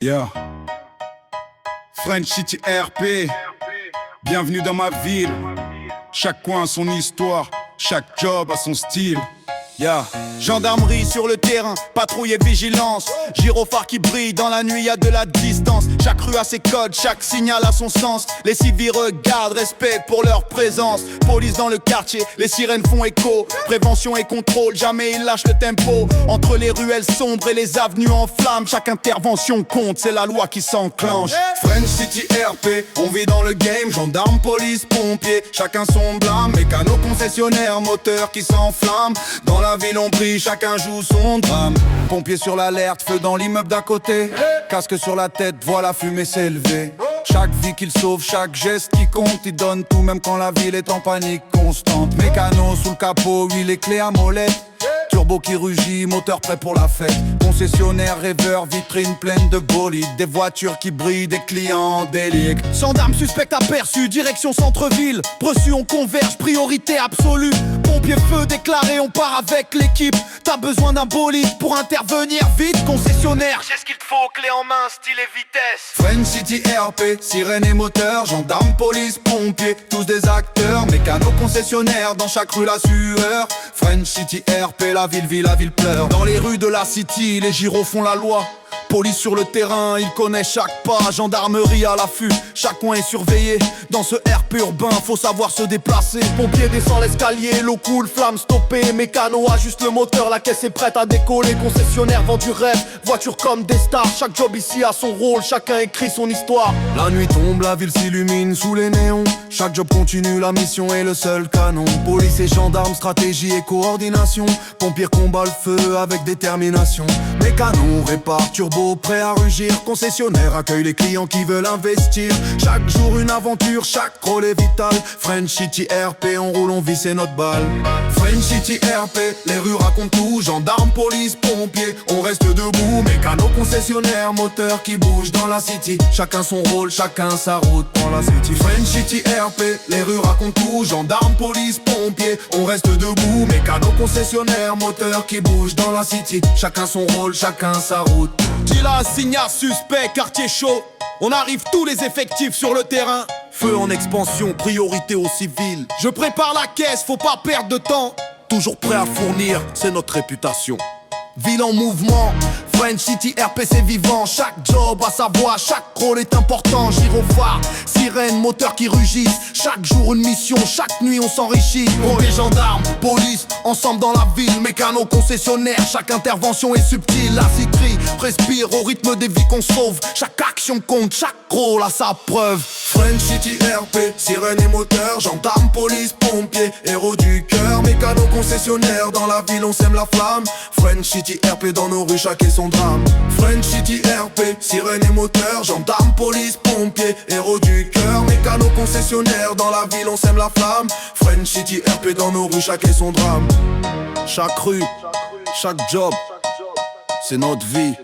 Yeah. French City RP. Bienvenue dans ma ville. Chaque coin a son histoire, chaque job a son style. Yeah. Gendarmerie sur le terrain, patrouille et vigilance. Gyrophare qui brille, dans la nuit y a de la distance. Chaque rue a ses codes, chaque signal a son sens. Les civils regardent, respect pour leur présence. Police dans le quartier, les sirènes font écho. Prévention et contrôle, jamais ils lâchent le tempo. Entre les ruelles sombres et les avenues en flammes, chaque intervention compte, c'est la loi qui s'enclenche. French City RP, on vit dans le game. Gendarme, police, pompiers, chacun son blâme. Mécano, concessionnaire, moteur qui s'enflamme. Dans la ville on brille, chacun joue son drame. Pompiers sur l'alerte, feu dans l'immeuble d'à côté. Casque sur la tête, voit la fumée s'élever. Chaque vie qu'il sauve, chaque geste qui compte, il donne tout même quand la ville est en panique constante. Mécano sous le capot, huile les clés à molette. Turbo qui rugit, moteur prêt pour la fête. Concessionnaire, rêveur, vitrine pleine de bolides. Des voitures qui brillent, des clients en délire. Gendarme suspect aperçu, direction centre-ville. Reçu, on converge, priorité absolue. Pompier feu déclaré, on part avec l'équipe. T'as besoin d'un bolide pour intervenir vite. Concessionnaire, j'ai ce qu'il te faut, clé en main, style et vitesse. French City RP, sirène et moteur. Gendarme, police, pompiers, tous des acteurs. Mécano, concessionnaire, dans chaque rue la sueur. French City RP, la ville vit, la ville pleure. Dans les rues de la city, les gyros font la loi. Police sur le terrain, il connaît chaque pas. Gendarmerie à l'affût, chaque coin est surveillé. Dans ce RP urbain, faut savoir se déplacer. Pompier descend l'escalier, l'eau coule, flamme stoppée. Mécano ajuste le moteur, la caisse est prête à décoller. Concessionnaire vend du rêve, voiture comme des stars. Chaque job ici a son rôle, chacun écrit son histoire. La nuit tombe, la ville s'illumine sous les néons. Chaque job continue, la mission est le seul canon. Police et gendarmes, stratégie et coordination. Pompiers combat le feu avec détermination. Mécano répare, turbo prêt à rugir. Concessionnaire accueille les clients qui veulent investir. Chaque jour une aventure, chaque rôle est vital. French City RP, on roule, on vit, c'est notre balle. French City RP, les rues racontent tout. Gendarmes, police, pompiers, on reste debout. Mécano, concessionnaire, moteur qui bouge dans la city. Chacun son rôle, chacun sa route dans la city. French City RP, les rues racontent tout. Gendarmes, police, pompiers, on reste debout. Mécano, concessionnaire, moteur qui bouge dans la city. Chacun son rôle, chacun sa route. Gila, signal suspect, quartier chaud. On arrive tous les effectifs sur le terrain. Feu en expansion, priorité aux civils. Je prépare la caisse, faut pas perdre de temps. Toujours prêt à fournir, c'est notre réputation. Ville en mouvement, French City RP c'est vivant. Chaque job a sa voix, chaque rôle est important. Gyrophare, sirène, moteur qui rugissent. Chaque jour une mission, chaque nuit on s'enrichit. Pompiers, gendarmes, police, ensemble dans la ville. Mécano, concessionnaire, chaque intervention est subtile. La citerie respire au rythme des vies qu'on sauve. Chaque action compte, chaque rôle a sa preuve. French City RP, sirène et moteur. Gendarme, police, pompiers, héros du cœur. Mécano, concessionnaire, dans la ville on sème la flamme. French City RP, dans nos rues chaque est son drame. French City RP, sirène et moteur. Gendarme, police, pompiers, héros du cœur. Mécano, concessionnaire, dans la ville on sème la flamme. French City RP, dans nos rues chaque est son drame. Chaque rue, chaque job, c'est notre vie.